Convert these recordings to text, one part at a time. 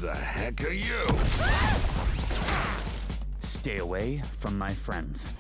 the heck are you? Stay away from my friends.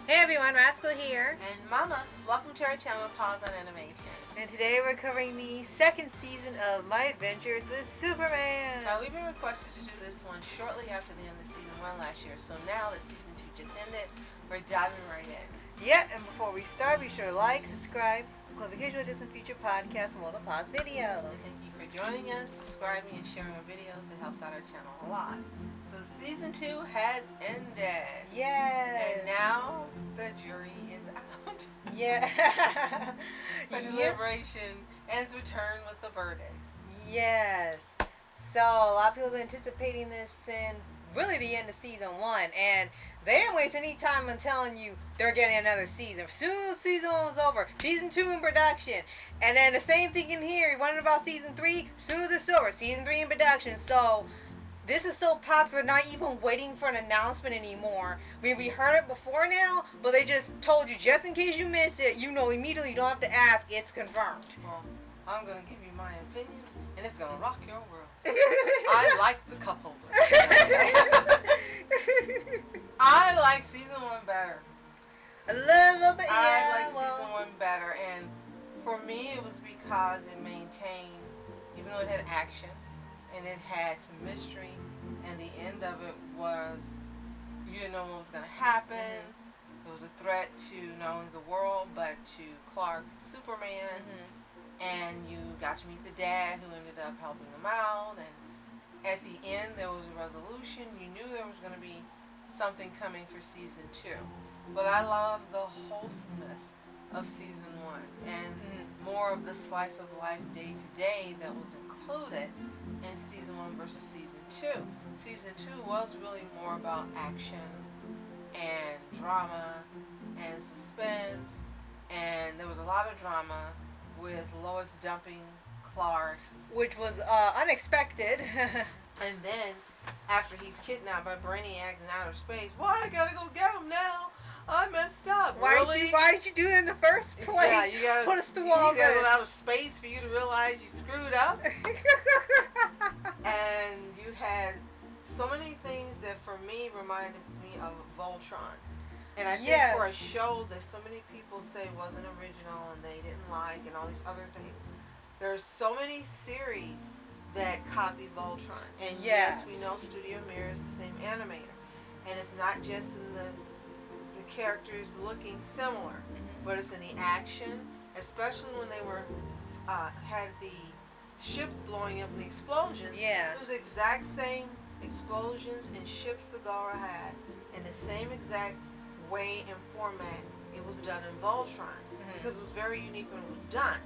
Hey everyone, Rascal here. And Mama, welcome to our channel, Paws On Animation. And today we're covering the second season of My Adventures with Superman. Now, we've been requested to do this one shortly after the end of season 1 last year, so now that season 2 just ended, we're diving right in. Yeah, and before we start, be sure to like, subscribe, click the notification bell for future podcasts and multiple pause videos. And thank you for joining us, subscribing, and sharing our videos. It helps out our channel a lot. So season 2 has ended. Yes. And now the jury is out. Yeah. The deliberation ends return with the verdict. Yes. So a lot of people have been anticipating this since really the end of season 1, and they didn't waste any time on telling you they're getting another season. Soon as season 1 was over, season 2 in production. And then the same thing in here. You wondering about season 3? Soon as it's over, season 3 in production. So this is so popular, not even waiting for an announcement anymore. I mean, we heard it before now, but they just told you, just in case you miss it, you know immediately, you don't have to ask, it's confirmed. Well, I'm going to give you my opinion, and it's going to rock your world. I like the cup holder. I like season 1 better. A little bit, yeah. I like season 1 better, and for me it was because it maintained, even though it had action, and it had some mystery, and the end of it was, you didn't know what was going to happen. It was a threat to not only the world, but to Clark, Superman, and you got to meet the dad who ended up helping them out, and at the end there was a resolution. You knew there was going to be something coming for season 2. But I love the wholesomeness of season 1, and more of the slice of life day to day that was included in season 1 versus season 2. Season 2 was really more about action and drama and suspense, and there was a lot of drama with Lois dumping Clark, which was unexpected. and then after he's kidnapped by Brainiac in outer space, why I gotta go get him now? I messed up. Why did you do it in the first place? Yeah, you gotta put us through all this. You gotta go out of space for you to realize you screwed up. And you had so many things that for me reminded me of Voltron. And I think for a show that so many people say wasn't original and they didn't like and all these other things, there's so many series that copy Voltron. And yes, we know Studio Mirror is the same animator. And it's not just in the characters looking similar, but it's in the action, especially when they were had the ships blowing up and the explosions. Yeah. It was the exact same explosions and ships that Gara had in the same exact way and format it was done in Voltron, because it was very unique when it was done,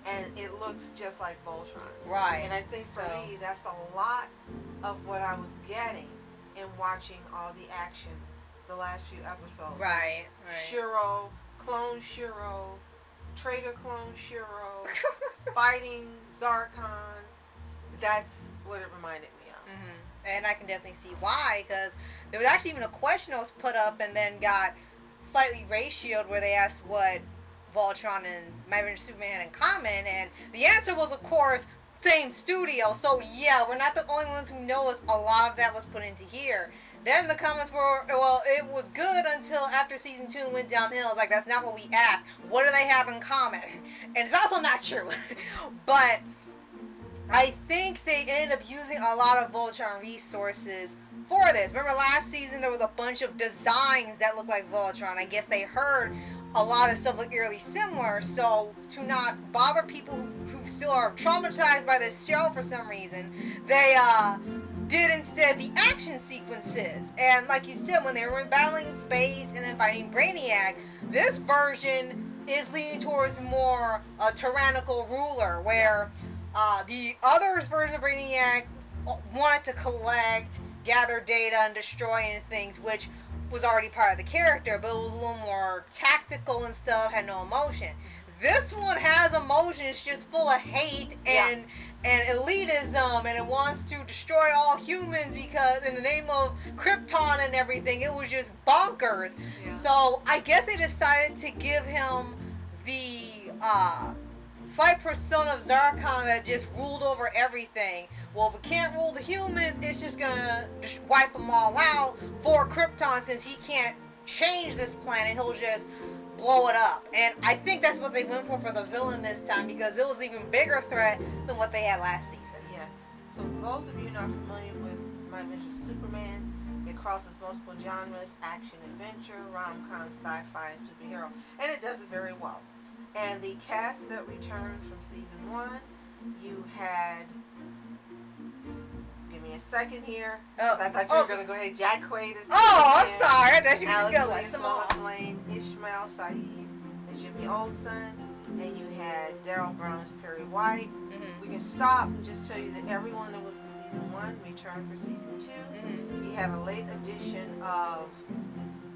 and it looks just like Voltron. Right. And I think for me that's a lot of what I was getting in watching all the action the last few episodes. Right. Shiro, clone Shiro, traitor clone Shiro, fighting Zarkon. That's what it reminded me of. And I can definitely see why, because there was actually even a question that was put up and then got slightly ratioed where they asked what Voltron and My Adventures Superman had in common, and the answer was, of course, same studio. So yeah, we're not the only ones who know a lot of that was put into here. Then the comments were, well, it was good until after season 2 went downhill. It's like, that's not what we asked. What do they have in common? And it's also not true. But I think they ended up using a lot of Voltron resources for this. Remember last season there was a bunch of designs that looked like Voltron. I guess they heard a lot of stuff looked eerily similar. So to not bother people who still are traumatized by this show for some reason, they did instead the action sequences. And like you said, when they were battling in space and then fighting Brainiac, this version is leaning towards more a tyrannical ruler, where the other's version of Brainiac wanted to collect, gather data, and destroy things, which was already part of the character, but it was a little more tactical and stuff, had no emotion. This one has emotion. It's just full of hate and elitism, and it wants to destroy all humans because in the name of Krypton and everything. It was just bonkers. Yeah. So I guess they decided to give him the slight persona of Zarkon that just ruled over everything, well, if it can't rule the humans, it's just gonna just wipe them all out for Krypton, since he can't change this planet, he'll just blow it up. And I think that's what they went for the villain this time, because it was an even bigger threat than what they had last season. Yes. So for those of you not familiar with my mention Superman, it crosses multiple genres: action, adventure, rom-com, sci-fi, and superhero. And it does it very well. And the cast that returned from season 1, you had... Give me a second here. Oh, I thought you were going to go ahead. Jack Quaid is... Oh, I'm sorry. I thought you were just Alex going to Williams, list them all. Lois Lane, Ishmael Saeed, and Jimmy Olsen. And you had Daryl Brown as Perry White. Mm-hmm. We can stop and just tell you that everyone that was in season 1 returned for season 2. Mm-hmm. We had a late addition of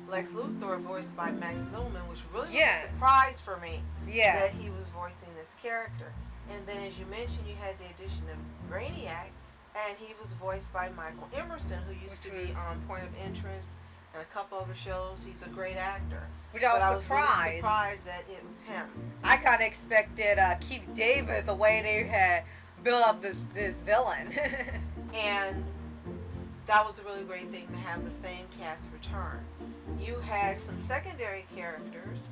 Lex Luthor, voiced by Max Millman, which really was a surprise for me that he was voicing this character. And then, as you mentioned, you had the addition of Brainiac, and he was voiced by Michael Emerson, who used to be on Point of Interest and a couple other shows. He's a great actor. Which I was surprised. Really surprised that it was him. I kind of expected Keith David, the way they had built up this villain. And that was a really great thing to have the same cast return. You had some secondary characters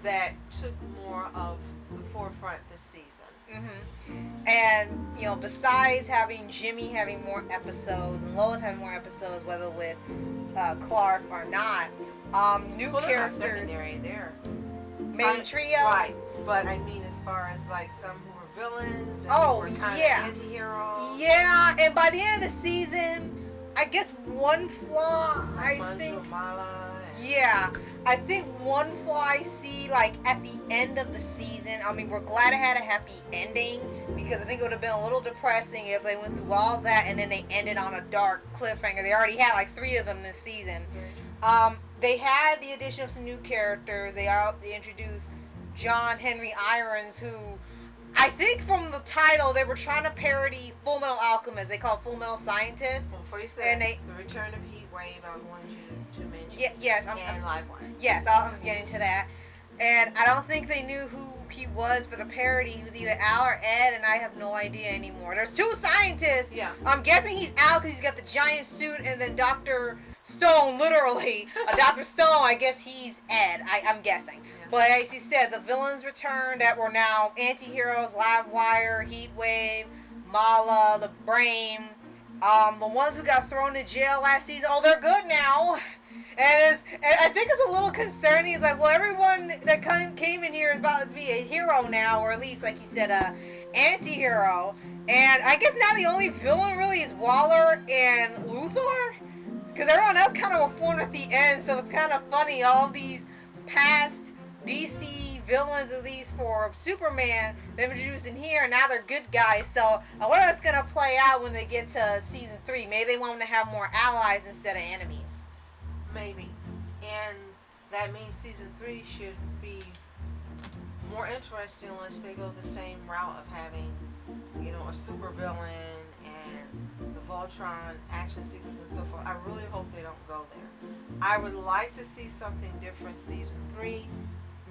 that took more of the forefront this season. Mm-hmm. And, besides having Jimmy having more episodes and Lois having more episodes, whether with Clark or not, new characters. They're not secondary, they're main trio. Right, but I mean, as far as like some who were villains and who were kind of anti-heroes. Yeah, and by the end of the season, I guess one flaw, I think. Yeah, I think one flaw I see, like, at the end of the season, I mean, we're glad it had a happy ending, because I think it would have been a little depressing if they went through all that and then they ended on a dark cliffhanger. They already had, like, 3 of them this season. They had the addition of some new characters. They introduced John Henry Irons, who I think from the title they were trying to parody Full Metal Alchemist. They call it Full Metal Scientist. Well, before you said the return of Heat Wave, I wanted you to mention. Yes, and Livewire. Yes, I'm getting to that. And I don't think they knew who he was for the parody. He was either Al or Ed, and I have no idea anymore. There's 2 scientists. Yeah. I'm guessing he's Al because he's got the giant suit, and then Dr. Stone, literally. Dr. Stone, I guess he's Ed. I'm guessing. Yeah. But as you said, the villains returned that were now anti-heroes: Livewire, Heatwave, Mala, the Brain. The ones who got thrown to jail last season, they're good now. And I think it's a little concerning. It's like, well, everyone that came in here is about to be a hero now, or at least, like you said, a anti-hero. And I guess now the only villain really is Waller and Luthor, because everyone else kind of were formed at the end. So it's kind of funny, all these past DC villains, at least for Superman, they've introduced in here, and now they're good guys. So I wonder how it's going to play out when they get to season 3. Maybe they want them to have more allies instead of enemies. Maybe. And that means season 3 should be more interesting unless they go the same route of having, a super villain and the Voltron action sequence and so forth. I really hope they don't go there. I would like to see something different season 3.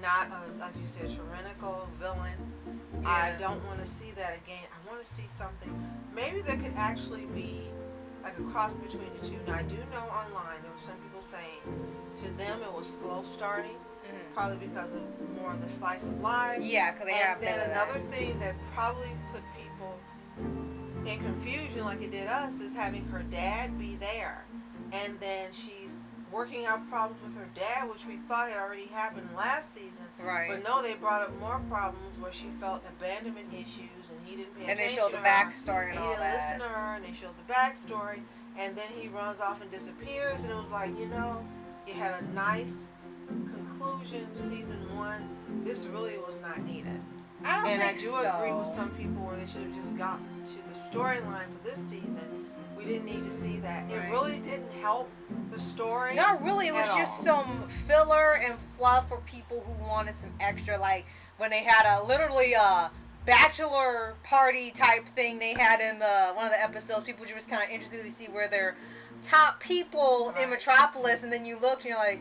Not, like you said, tyrannical villain. Yeah. I don't want to see that again. I want to see something. Maybe there could actually be like a cross between the 2. Now, I do know online there were some people saying to them it was slow starting, probably because of more of the slice of life. Yeah, because they have then another thing that probably put people in confusion, like it did us, is having her dad be there, and then she's working out problems with her dad, which we thought had already happened last season. Right. But no, they brought up more problems where she felt abandonment issues, and he didn't pay attention. And they showed the backstory and all that. He didn't listen to her, and they showed the backstory, and then he runs off and disappears, and it was like, you had a nice conclusion, season 1. This really was not needed. I do agree with some people where they should have just gotten to the storyline for this season. We didn't need to see that. It really didn't help the story. Not really. It was just some filler and fluff for people who wanted some extra, like when they had literally a bachelor party type thing they had in one of the episodes. People were just kind of interested to see where their top people in Metropolis, and then you looked and you're like,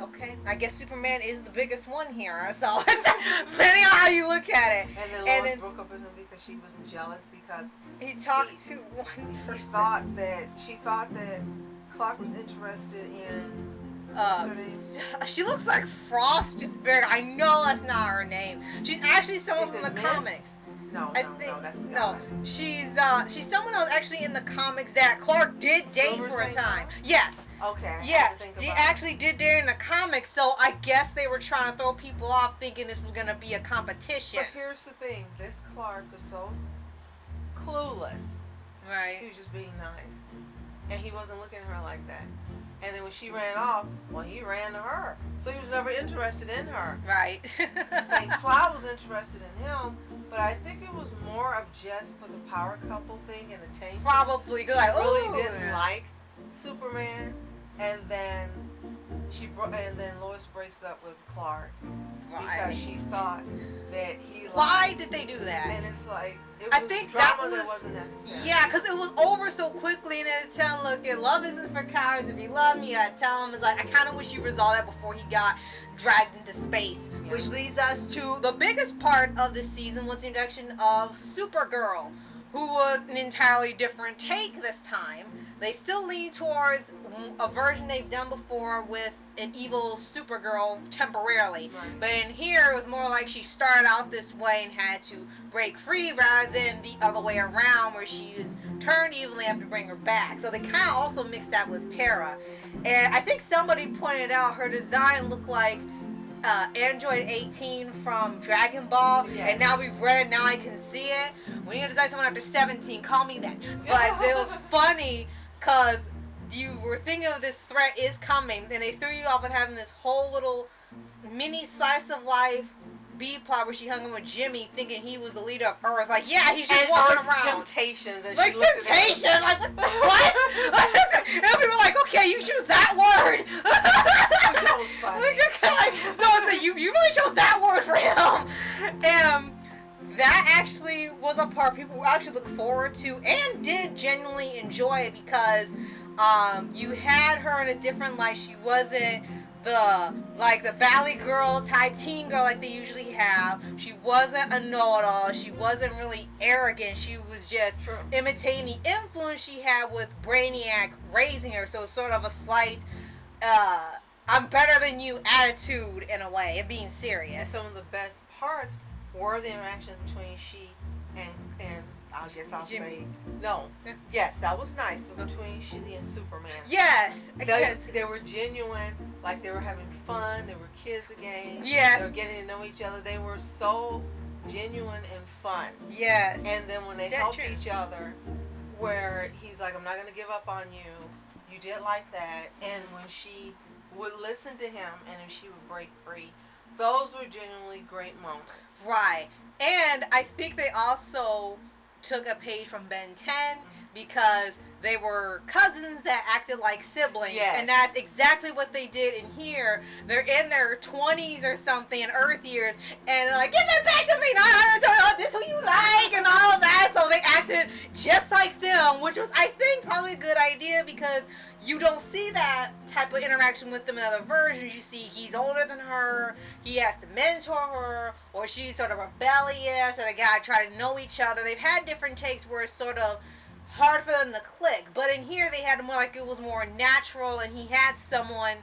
okay, I guess Superman is the biggest one here. So depending on how you look at it. And then Lois broke up with him because she was jealous because He talked to one He person. she thought that Clark was interested in. She looks like Frost, just big. I know that's not her name. She's actually someone Is from it the Mist? comics. No, I no, think, no, that's the no. guy. She's someone that was actually in the comics that Clark did date Silver for a Same time. Guy? Yes. Okay. I Yeah, have to think he about actually did date in the comics, so I guess they were trying to throw people off thinking this was gonna be a competition. But here's the thing: this Clark was so clueless. He Right. was just being nice, and he wasn't looking at her like that. And then when she ran off, well, he ran to her, so he was never interested in her. Right. And Cloud was interested in him, but I think it was more of just for the power couple thing and the tank. Probably, She cause like, really ooh. didn't like Superman, and then and then Lois breaks up with Clark because she thought that he liked. Why did they do that? And it's like it was I think that drama was wasn't necessary. Yeah, because it was over so quickly, and then tell him, look, your love isn't for cowards. If you love me, I tell him, it's like, I kind of wish you resolved that before he got dragged into space. Yeah. Which leads us to the biggest part of this season was the introduction of Supergirl, who was an entirely different take this time. They still lean towards a version they've done before with an evil Supergirl temporarily. Right. But in here, it was more like she started out this way and had to break free rather than the other way around where she was turned evil and they have to bring her back. So they kind of also mixed that with Terra. And I think somebody pointed out her design looked like Android 18 from Dragon Ball. Yes. And now we've read it, now I can see it. When you design someone after 17, call me then. But it was funny because you were thinking of this threat is coming, and they threw you off with having this whole little mini slice of life B-plot where she hung out with Jimmy thinking he was the leader of Earth. Like, yeah, he's just and walking Earth's around. Temptations. And Like, she looked at him. temptation! Like, what? And people were like, okay, you choose that word. That was funny. Like, you're kinda like, so it's like, you really chose that word for him. And that actually was a part people actually look forward to and did genuinely enjoy because you had her in a different light. She wasn't the Valley Girl type teen girl like they usually have. She wasn't a know-it-all. She wasn't really arrogant. She was just True. imitating the influence she had with Brainiac raising her. So it's sort of a slight I'm better than you attitude in a way, and being And serious. some of the best parts were the interaction between she and I guess I'll Jimmy. say no. Yes, that was nice, but between she and Superman. Yes, because They were genuine, like they were having fun, they were kids again. Yes. They were getting to know each other. They were so genuine and fun. yes, And then when they That's helped true. each other, where he's like, I'm not going to give up on you. You did like that. And when she would listen to him and if she would break free, those were genuinely great moments. right. And I think they also took a page from Ben 10 because they were cousins that acted like siblings. Yes. And that's exactly what they did in here. They're in their 20s or something, in Earth years, and they're like, give that back to me! No, this is who you like, and all of that. So they acted just like them, which was, I think, probably a good idea because you don't see that type of interaction with them in other versions. You see he's older than her, he has to mentor her, or she's sort of rebellious, or they gotta try to know each other. They've had different takes where it's sort of hard for them to click, but in here they had more like it was more natural, and he had someone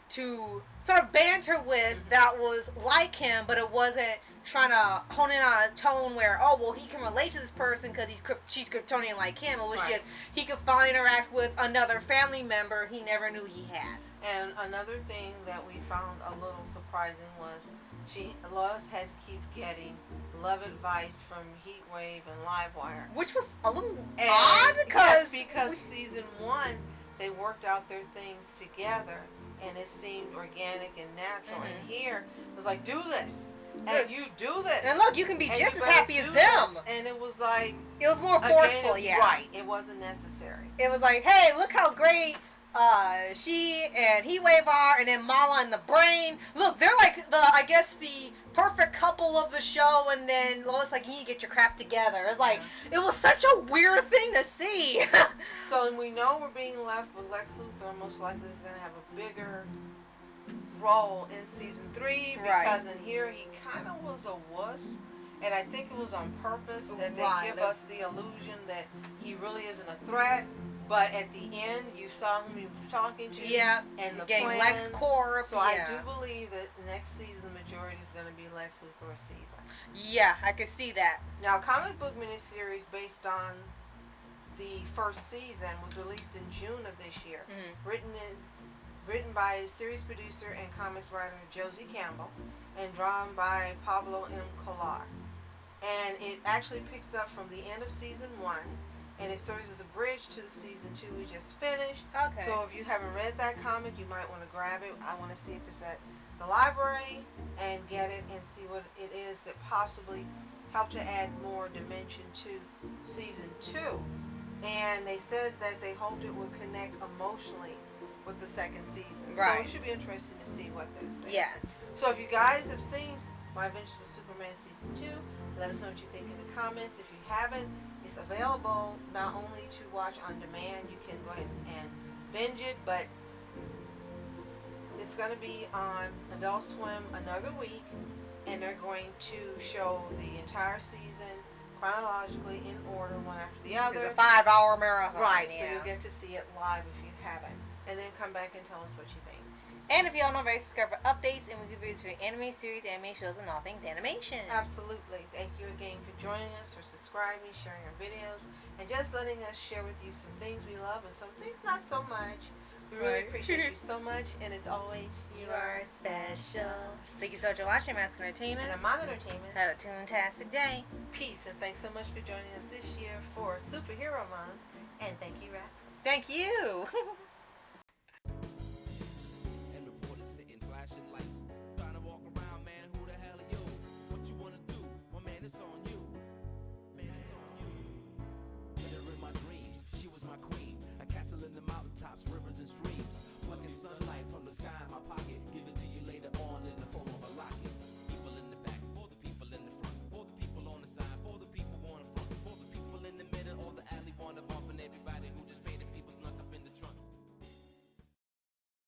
to sort of banter with that was like him, but it wasn't trying to hone in on a tone where, oh, well, he can relate to this person because she's Kryptonian like him. It was Right. just he could finally interact with another family member he never knew he had. And another thing that we found a little surprising was Lois had to keep getting love advice from Heatwave and Livewire. Which was a little And odd yes, because because season 1 they worked out their things together and it seemed organic and natural. Mhm. And here it was like, do this and you do this. and look, you can be and just you as better happy as do them. this. And it was like It was more again, forceful, yeah. Right, it wasn't necessary. It was like, hey, look how great she and Heatwave are, and then Mala and the Brain. Look, they're like the perfect couple of the show, and then Lois like, you need to get your crap together. It's like, it was such a weird thing to see. So we know we're being left with Lex Luthor most likely is going to have a bigger role in season 3 because Right. in here he kind of was a wuss And I think it was on purpose that they Right. give us the illusion that he really isn't a threat. But at the end, you saw whom he was talking to. Yeah. And the Getting plans. LexCorp. So yeah. I do believe that the next season, the majority is going to be Lex Luthor's season. Yeah, I could see that. Now, comic book miniseries based on the first season was released in June of this year. Written by series producer and comics writer Josie Campbell and drawn by Pablo M. Collar. And it actually picks up from the end of season 1, and it serves as a bridge to the season 2 we just finished. Okay. So if you haven't read that comic, you might want to grab it. I want to see if it's at the library and get it and see what it is that possibly helped to add more dimension to season 2. And they said that they hoped it would connect emotionally with the second season. Right. So it should be interesting to see what this is. Yeah. So if you guys have seen My Adventures with Superman season 2, let us know what you think in the comments. If you haven't, it's available not only to watch on demand, you can go ahead and binge it, but it's going to be on Adult Swim another week, and they're going to show the entire season chronologically in order, one after the other. It's a 5-hour marathon. Right, Yeah. so you'll get to see it live if you haven't. And then come back and tell us what you think. And if y'all know, very subscribe for updates and weekly reviews for anime series, anime shows, and all things animation. Absolutely. Thank you again for joining us, for subscribing, sharing our videos, and just letting us share with you some things we love and some things not so much. We really Right. appreciate you so much, and as always, You are special. Thank you so much for watching Mask Entertainment. And Mom Entertainment. Have a toontastic day. Peace, and thanks so much for joining us this year for Superhero Month. And thank you, Rascal. Thank you.